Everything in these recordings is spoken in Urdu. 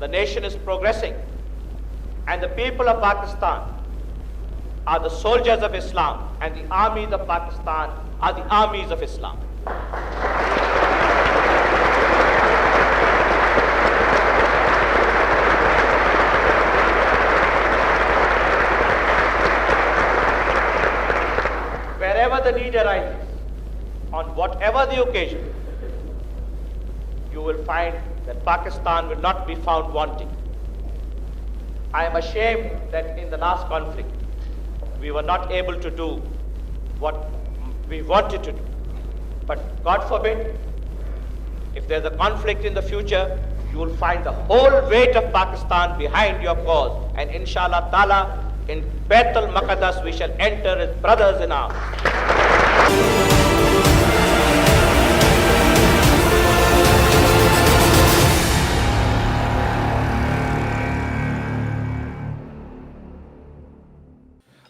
The nation is progressing and the people of Pakistan are the soldiers of Islam and the armies of Pakistan are the armies of Islam. Wherever the need arises, on whatever the occasion, you will find that Pakistan will not be found wanting. I am ashamed that in the last conflict, we were not able to do what we wanted to do. But God forbid, if there's a conflict in the future, you will find the whole weight of Pakistan behind your cause. And inshallah ta'ala, in Bayt al-Maqdas, we shall enter as brothers in arms.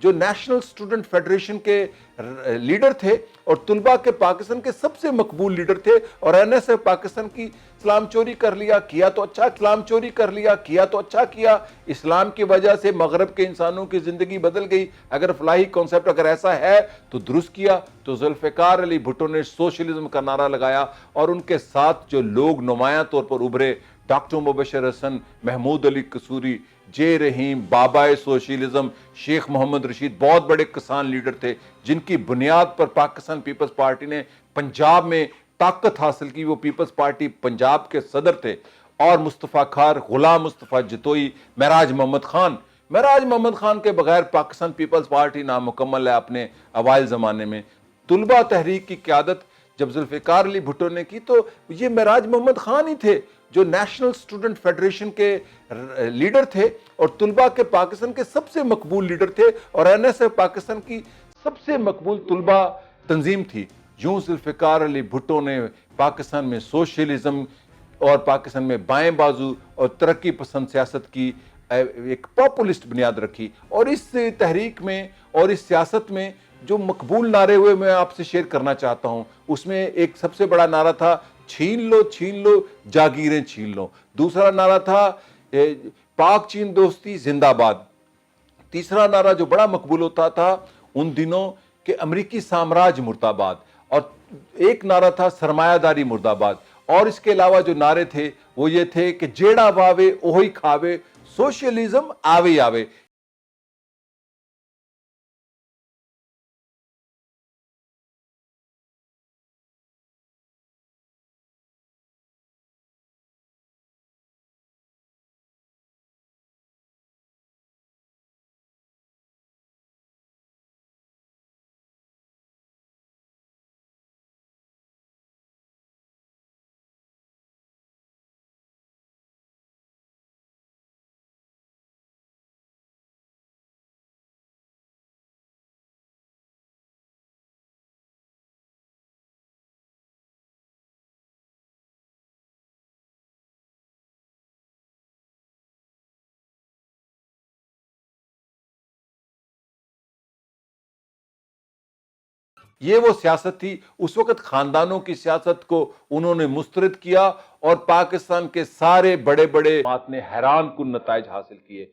جو نیشنل اسٹوڈنٹ فیڈریشن کے لیڈر تھے اور طلباء کے پاکستان کے سب سے مقبول لیڈر تھے، اور این ایس ایف پاکستان کی اسلام چوری کر لیا، کیا تو اچھا، اسلام چوری کر لیا، کیا تو اچھا کیا، اسلام کی وجہ سے مغرب کے انسانوں کی زندگی بدل گئی، اگر فلاحی کانسیپٹ اگر ایسا ہے تو درست کیا۔ تو ذوالفقار علی بھٹو نے سوشلزم کا نعرہ لگایا، اور ان کے ساتھ جو لوگ نمایاں طور پر ابھرے، ڈاکٹر مبشر حسن، محمود علی قصوری، جے رحیم، بابائے سوشلزم، شیخ محمد رشید، بہت بڑے کسان لیڈر تھے جن کی بنیاد پر پاکستان پیپلز پارٹی نے پنجاب میں طاقت حاصل کی۔ وہ پیپلز پارٹی پنجاب کے صدر تھے، اور مصطفیٰ کھار، غلام مصطفیٰ جتوئی، معراج محمد خان۔ معراج محمد خان کے بغیر پاکستان پیپلز پارٹی نامکمل ہے اپنے اوائل زمانے میں۔ طلبہ تحریک کی قیادت جب ذوالفقار علی بھٹو نے کی تو یہ معراج محمد خان ہی تھے جو نیشنل اسٹوڈنٹ فیڈریشن کے لیڈر تھے اور طلباء کے پاکستان کے سب سے مقبول لیڈر تھے، اور این ایس ایف پاکستان کی سب سے مقبول طلباء تنظیم تھی۔ یوں ذوالفقار علی بھٹو نے پاکستان میں سوشلزم اور پاکستان میں بائیں بازو اور ترقی پسند سیاست کی ایک پاپولسٹ بنیاد رکھی، اور اس تحریک میں اور اس سیاست میں جو مقبول نعرے ہوئے میں آپ سے شیئر کرنا چاہتا ہوں۔ اس میں ایک سب سے بڑا نعرہ تھا چھین لو جاگیریں چھین لو، دوسرا نعرہ تھا پاک چین دوستی زندہ باد، تیسرا نعرہ جو بڑا مقبول ہوتا تھا ان دنوں کہ امریکی سامراج مرد آباد، اور ایک نعرہ تھا سرمایہ داری مرد آباد، اور اس کے علاوہ جو نعرے تھے وہ یہ تھے کہ جیڑا واوے اوہی کھاوے، سوشلزم آوے آوے۔ یہ وہ سیاست تھی، اس وقت خاندانوں کی سیاست کو انہوں نے مسترد کیا، اور پاکستان کے سارے بڑے بڑے جماعت نے حیران کن نتائج حاصل کیے۔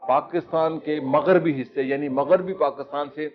پاکستان کے مغربی حصے یعنی مغربی پاکستان سے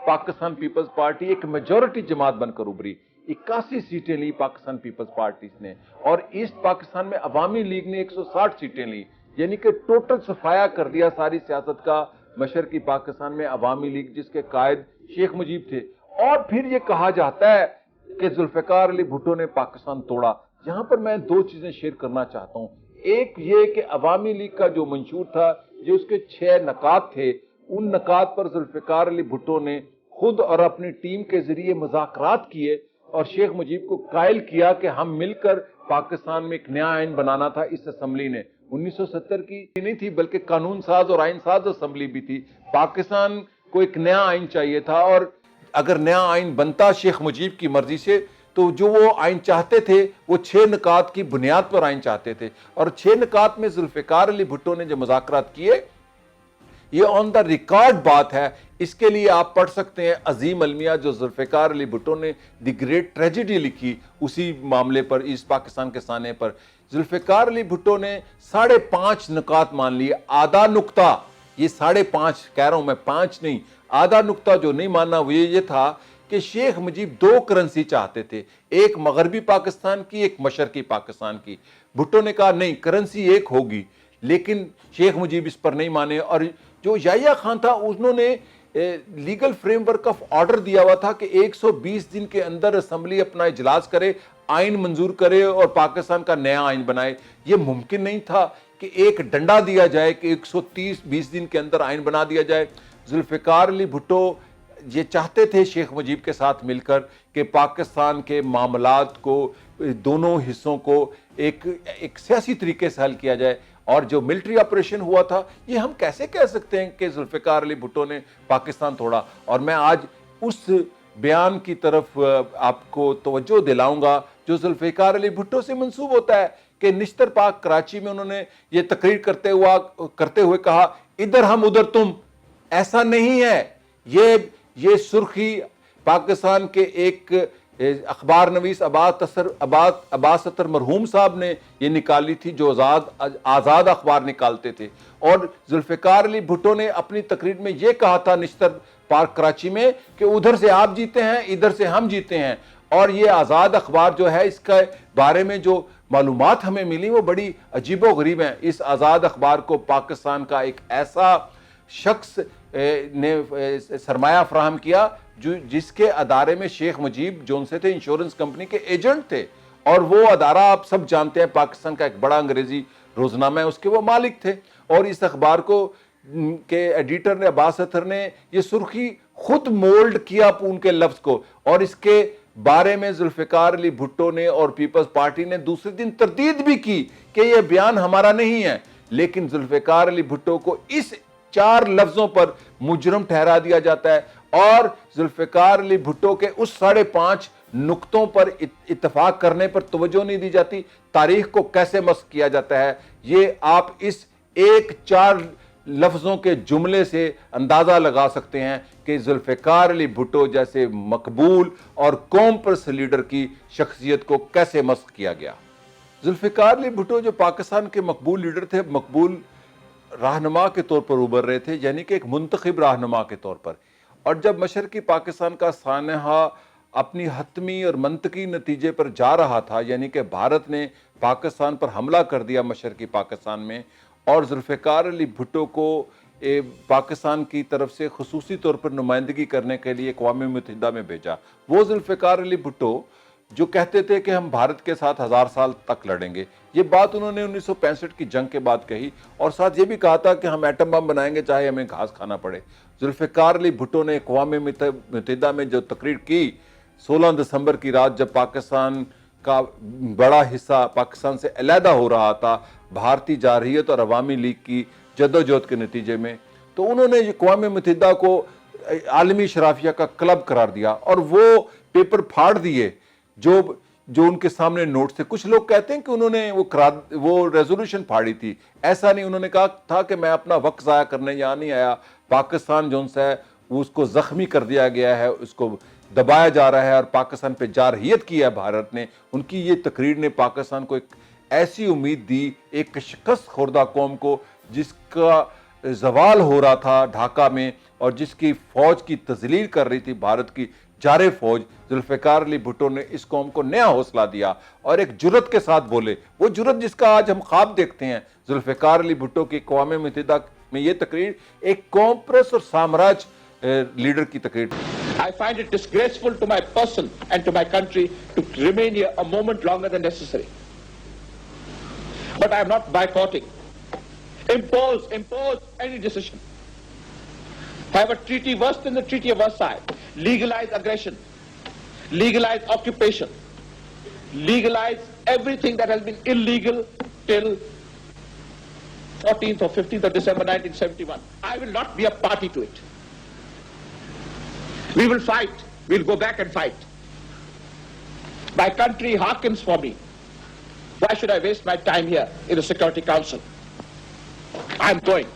پاکستان پیپلز پارٹی ایک میجورٹی جماعت بن کر ابھری، 81 سیٹیں لی پاکستان پیپلز پارٹی نے، اور ایسٹ پاکستان میں عوامی لیگ نے 160 سیٹیں لی، یعنی کہ ٹوٹل صفایا کر دیا ساری سیاست کا مشرقی پاکستان میں عوامی لیگ، جس کے قائد شیخ مجیب تھے۔ اور پھر یہ کہا جاتا ہے کہ ذوالفقار علی بھٹو نے پاکستان توڑا۔ یہاں پر میں دو چیزیں شیئر کرنا چاہتا ہوں۔ ایک یہ کہ عوامی لیگ کا جو منشور تھا، جو اس کے 6 نکات تھے، ان نکات پر ذوالفقار علی بھٹو نے خود اور اپنی ٹیم کے ذریعے مذاکرات کیے اور شیخ مجیب کو قائل کیا کہ ہم مل کر پاکستان میں ایک نیا آئین بنانا تھا۔ اس اسمبلی نے 1970 کی نہیں تھی بلکہ قانون ساز اور آئین ساز اسمبلی بھی تھی۔ پاکستان کو ایک نیا آئین چاہیے تھا، اور اگر نیا آئین بنتا شیخ مجیب کی مرضی سے تو جو وہ آئین چاہتے تھے وہ 6 نکات کی بنیاد پر آئین چاہتے تھے، اور 6 نکات میں ذوالفقار علی بھٹو نے جو مذاکرات کیے، یہ آن دا ریکارڈ بات ہے۔ اس کے لیے آپ پڑھ سکتے ہیں عظیم المیہ جو ذوالفقار علی بھٹو نے دی گریٹ ٹریجڈی لکھی اسی معاملے پر، ایسٹ پاکستان کے سانے پر۔ ذوالفقار علی بھٹو نے 5.5 نکات مان لیے۔ آدھا نقطہ، یہ 5.5 کہہ رہا ہوں میں، 5 نہیں، آدھا نقطہ جو نہیں ماننا وہ یہ تھا کہ شیخ مجیب 2 کرنسی چاہتے تھے، ایک مغربی پاکستان کی، ایک مشرقی پاکستان کی۔ بھٹو نے کہا نہیں، کرنسی ایک ہوگی، لیکن شیخ مجیب اس پر نہیں مانے، اور جو یحییٰ خان تھا انہوں نے legal frame work of order دیا ہوا تھا کہ 120 دن کے اندر اسمبلی اپنا اجلاس کرے، آئین منظور کرے اور پاکستان کا نیا آئین بنائے۔ یہ ممکن نہیں تھا کہ ایک ڈنڈا دیا جائے کہ 120 دن کے اندر آئین بنا دیا جائے۔ ذوالفقار علی بھٹو یہ چاہتے تھے شیخ مجیب کے ساتھ مل کر کہ پاکستان کے معاملات کو، دونوں حصوں کو ایک سیاسی طریقے سے حل کیا جائے، اور جو ملٹری آپریشن ہوا تھا یہ ہم کیسے کہہ سکتے ہیں کہ ذوالفقار علی بھٹو نے پاکستان توڑا۔ اور میں آج اس بیان کی طرف آپ کو توجہ دلاؤں گا جو ذوالفقار علی بھٹو سے منسوب ہوتا ہے کہ نشتر پاک کراچی میں انہوں نے یہ تقریر کرتے ہوئے کہا ادھر ہم ادھر تم، ایسا نہیں ہے. یہ سرخی پاکستان کے ایک اخبار نویس عباس اتر مرحوم صاحب نے یہ نکالی تھی، جو آزاد اخبار نکالتے تھے. اور ذوالفقار علی بھٹو نے اپنی تقریر میں یہ کہا تھا نشتر پارک کراچی میں کہ ادھر سے آپ جیتے ہیں، ادھر سے ہم جیتے ہیں. اور یہ آزاد اخبار جو ہے، اس کے بارے میں جو معلومات ہمیں ملی وہ بڑی عجیب و غریب ہیں. اس آزاد اخبار کو پاکستان کا ایک ایسا شخص نے سرمایہ فراہم کیا جس کے ادارے میں شیخ مجیب جو ان سے تھے انشورنس کمپنی کے ایجنٹ تھے، اور وہ ادارہ آپ سب جانتے ہیں پاکستان کا ایک بڑا انگریزی روزنامہ ہے، اس کے وہ مالک تھے. اور اس اخبار کو کے ایڈیٹر نے عباس اتر نے یہ سرخی خود مولڈ کیا ان کے لفظ کو، اور اس کے بارے میں ذوالفقار علی بھٹو نے اور پیپلز پارٹی نے دوسرے دن تردید بھی کی کہ یہ بیان ہمارا نہیں ہے. لیکن ذوالفقار علی بھٹو کو اس 4 لفظوں پر مجرم ٹھہرا دیا جاتا ہے، اور ذوالفقار علی بھٹو کے اس 5.5 نقطوں پر اتفاق کرنے پر توجہ نہیں دی جاتی. تاریخ کو کیسے مسخ کیا جاتا ہے یہ آپ اس 4 لفظوں کے جملے سے اندازہ لگا سکتے ہیں کہ ذوالفقار علی بھٹو جیسے مقبول اور قوم پرست لیڈر کی شخصیت کو کیسے مسخ کیا گیا. ذوالفقار علی بھٹو جو پاکستان کے مقبول لیڈر تھے، مقبول رہنما کے طور پر ابھر رہے تھے، یعنی کہ ایک منتخب رہنما کے طور پر. اور جب مشرقی پاکستان کا سانحہ اپنی حتمی اور منطقی نتیجے پر جا رہا تھا، یعنی کہ بھارت نے پاکستان پر حملہ کر دیا مشرقی پاکستان میں، اور ذوالفقار علی بھٹو کو پاکستان کی طرف سے خصوصی طور پر نمائندگی کرنے کے لیے اقوام متحدہ میں بھیجا. وہ ذوالفقار علی بھٹو جو کہتے تھے کہ ہم بھارت کے ساتھ 1000 سال تک لڑیں گے، یہ بات انہوں نے 1965 کی جنگ کے بعد کہی، اور ساتھ یہ بھی کہا تھا کہ ہم ایٹم بم بنائیں گے چاہے ہمیں گھاس کھانا پڑے. ذوالفقار علی بھٹو نے اقوام متحدہ میں جو تقریر کی 16 دسمبر کی رات، جب پاکستان کا بڑا حصہ پاکستان سے علیحدہ ہو رہا تھا بھارتی جارحیت اور عوامی لیگ کی جدوجہد کے نتیجے میں، تو انہوں نے اقوام متحدہ کو عالمی شرافیہ کا کلب قرار دیا، اور وہ پیپر پھاڑ دیے جو ان کے سامنے نوٹ تھے. کچھ لوگ کہتے ہیں کہ انہوں نے وہ ریزولوشن پھاڑی تھی. ایسا نہیں، انہوں نے کہا تھا کہ میں اپنا وقت ضائع کرنے یہاں نہیں آیا. پاکستان جو ہے اس کو زخمی کر دیا گیا ہے، اس کو دبایا جا رہا ہے، اور پاکستان پہ جارحیت کی ہے بھارت نے. ان کی یہ تقریر نے پاکستان کو ایک ایسی امید دی، ایک شکست خوردہ قوم کو جس کا زوال ہو رہا تھا ڈھاکہ میں، اور جس کی فوج کی تذلیل کر رہی تھی بھارت کی جارح فوج. ذوالفقار علی بھٹو نے اس قوم کو نیا حوصلہ دیا اور ایک جرت کے ساتھ بولے، وہ جرت جس کا آج ہم خواب دیکھتے ہیں. ذوالفقار علی بھٹو کی اقوام متحدہ میں یہ تقریر ایک قوم پرست اور سامراج لیڈر کی تقریر. I find it disgraceful to my person and to my country to remain here a moment longer than necessary. But I am not boycotting. Impose any decision. Have a treaty worse than the Treaty of Versailles. Legalize aggression. Legalize occupation. Legalize everything that has been illegal till 14th or 15th of December 1971. I will not be a party to it. We will fight. We'll go back and fight. My country hearkens for me. Why should I waste my time here in the Security Council? I'm going.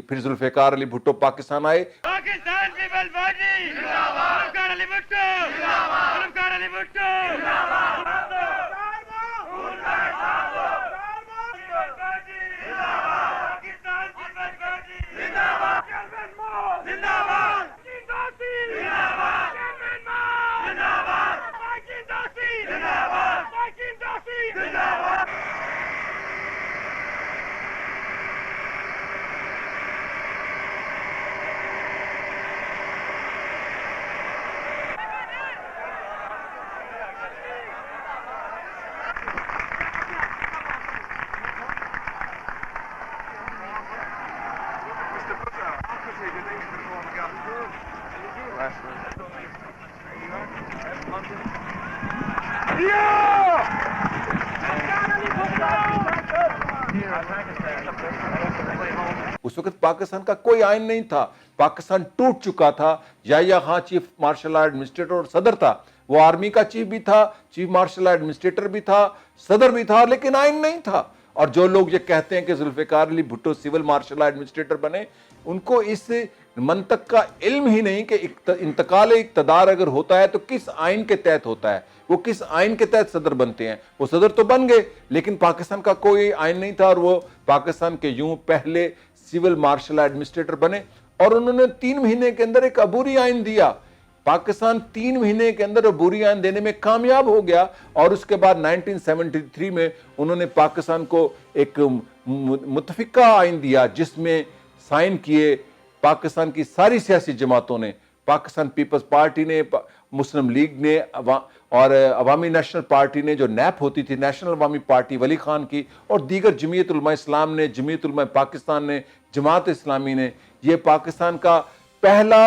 پھر ذوالفقار علی بھٹو پاکستان آئے. پاکستان پیپل پارٹی ذوالفقار علی بھٹو ذوالفقار علی بھٹو اس وقت پاکستان کا کوئی آئین نہیں تھا، پاکستان ٹوٹ چکا تھا. Yahya Khan chief martial art administrator اور صدر تھا، وہ آرمی کا چیف بھی تھا، چیف مارشل آرٹ ایڈمنسٹریٹر بھی تھا، صدر بھی تھا، لیکن آئین نہیں تھا. اور جو لوگ یہ کہتے ہیں کہ Zulfiqar Ali Bhutto civil martial administrator بنے، ان کو اس منطق کا علم ہی نہیں کہ انتقال اقتدار اگر ہوتا ہے تو کس آئین کے تحت ہوتا ہے، وہ کس آئین کے تحت صدر بنتے ہیں۔ وہ صدر تو بن گئے لیکن پاکستان کا کوئی آئین نہیں تھا، اور وہ پاکستان کے یوں پہلے سول مارشل ایڈمنسٹریٹر بنے، اور انہوں نے 3 مہینے کے اندر ایک عبوری آئین دیا۔ پاکستان 3 مہینے کے اندر عبوری آئین دینے میں کامیاب ہو گیا، اور اس کے بعد 1973 میں انہوں نے پاکستان کو ایک متفقہ آئین دیا جس میں سائن کیے پاکستان کی ساری سیاسی جماعتوں نے، پاکستان پیپلز پارٹی نے، مسلم لیگ نے، اور عوامی نیشنل پارٹی نے جو نیپ ہوتی تھی، نیشنل عوامی پارٹی ولی خان کی، اور دیگر جمعیت علماء اسلام نے، جمعیت علماء پاکستان نے، جماعت اسلامی نے۔ یہ پاکستان کا پہلا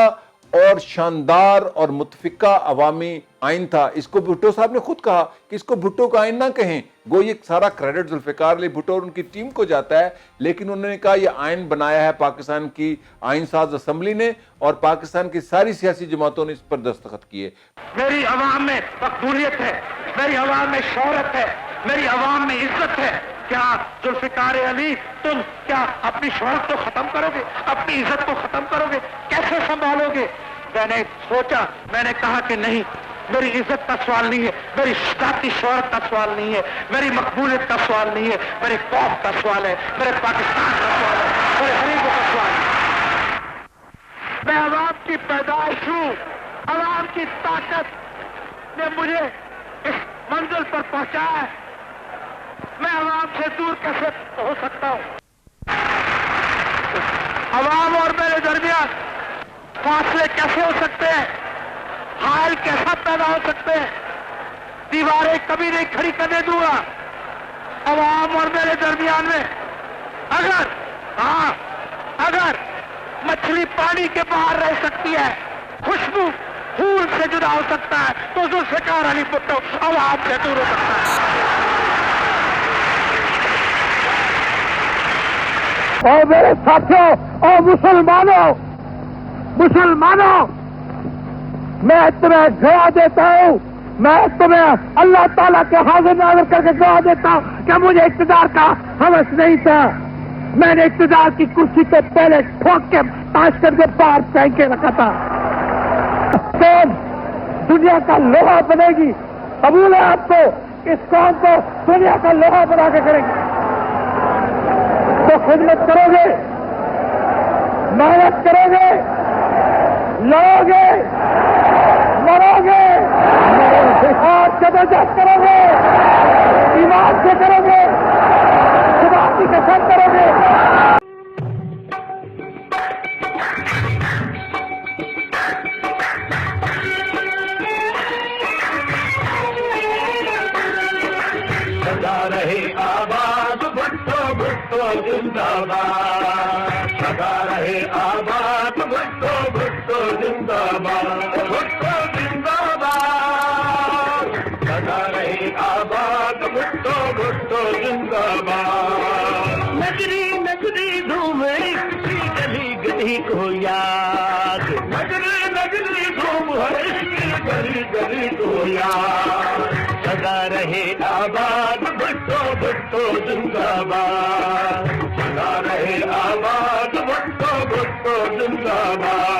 اور شاندار اور متفقہ عوامی آئین تھا۔ اس کو بھٹو صاحب نے خود کہا کہ اس کو بھٹو کا آئین نہ کہیں، گو یہ سارا کریڈٹ ذوالفقار علی بھٹو اور ان کی ٹیم کو جاتا ہے، لیکن انہوں نے کہا یہ آئین بنایا ہے پاکستان کی آئین ساز اسمبلی نے، اور پاکستان کی ساری سیاسی جماعتوں نے اس پر دستخط کیے۔ میری عوام میں مقبولیت ہے، میری عوام میں شہرت ہے، میری عوام میں عزت ہے۔ کیا ذوالفقار علی تم کیا اپنی شہرت کو ختم کرو گے، اپنی عزت کو ختم کرو گے، کیسے سنبھالو گے؟ میں نے سوچا، میں نے کہا کہ نہیں، میری عزت کا سوال نہیں ہے، میری ذاتی شہرت کا سوال نہیں ہے، میری مقبولیت کا سوال نہیں ہے، میرے قوم کا سوال ہے، میرے پاکستان کا سوال ہے، میرے غریبوں کا سوال ہے۔ میں عوام کی پیدائش ہوں، عوام کی طاقت نے مجھے اس منزل پر پہنچایا ہے، میں عوام سے دور کیسے ہو سکتا ہوں؟ عوام اور میرے درمیان فاصلے کیسے ہو سکتے ہیں؟ حائل کیسا پیدا ہو سکتے ہیں؟ دیواریں کبھی نہیں کھڑی کرنے دوں گا عوام اور میرے درمیان میں۔ اگر مچھلی پانی کے باہر رہ سکتی ہے، خوشبو پھول سے جدا ہو سکتا ہے، تو ذوالفقار علی بھٹو عوام سے دور ہو سکتا ہے۔ اور میرے ساتھیوں اور مسلمانوں، میں تمہیں گواہ دیتا ہوں، میں تمہیں اللہ تعالیٰ کے حاضر ناظر کر کے گواہ دیتا ہوں کہ مجھے اقتدار کا ہوس نہیں تھا۔ میں نے اقتدار کی کرسی پہ پہلے ٹھوک کے تاش کر کے باہر پھینک کے رکھا تھا۔ قوم دنیا کا لوہا بنے گی، قبول ہے آپ کو؟ اس قوم کو دنیا کا لوہا بنا کے کرے گی تو خدمت کرو گے، محنت کرو گے، لڑو گے، مرو گے، اور جدوجہد کرو گے، ایمان سے کرو گے، خدا کی قسم کرو گے۔ سدا رہے آباد بھٹو بھٹو زندہ باد، سدا رہے آباد بھٹو بھٹو زندہ باد، بھٹو زندہ باد، سدا رہے آباد بھٹو بھٹو زندہ باد۔ نگری نگری دھوم گلی گلی کو یاد، نگری نگری دھوم گلی گلی کو یاد، سدا رہے آباد بھٹو بھٹو زندہ باد، سدا رہے آباد بھٹو بھٹو زندہ باد۔